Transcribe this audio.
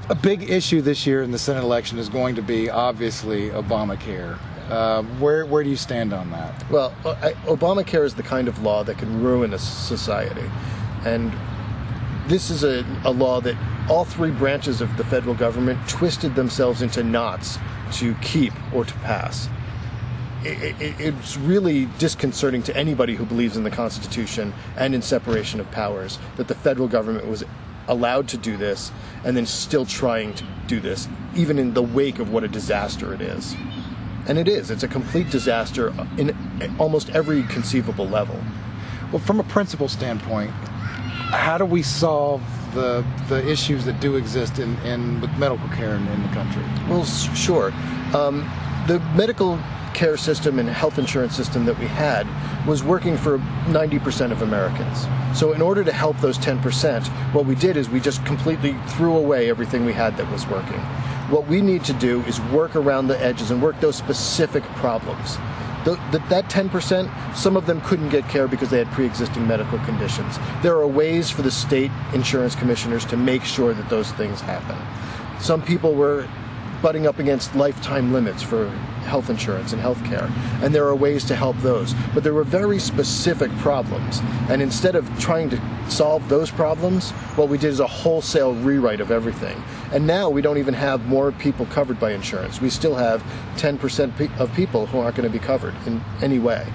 A big issue this year in the Senate election is going to be, obviously, Obamacare. Where do you stand on that? Well, Obamacare is the kind of law that can ruin a society. And this is a law that all three branches of the federal government twisted themselves into knots to keep or to pass. It's really disconcerting to anybody who believes in the Constitution and in separation of powers that the federal government was allowed to do this and then still trying to do this, even in the wake of what a disaster it is. And it is. It's a complete disaster in almost every conceivable level. Well, from a principle standpoint, how do we solve the issues that do exist with medical care in the country? Well, sure. The medical care system and health insurance system that we had was working for 90% of Americans. So in order to help those 10%, what we did is we just completely threw away everything we had that was working. What we need to do is work around the edges and work those specific problems. That 10%, some of them couldn't get care because they had pre-existing medical conditions. There are ways for the state insurance commissioners to make sure that those things happen. Some people were butting up against lifetime limits for health insurance and health care, and there are ways to help those. But there were very specific problems, and instead of trying to solve those problems, what we did is a wholesale rewrite of everything. And now we don't even have more people covered by insurance. We still have 10% of people who aren't going to be covered in any way.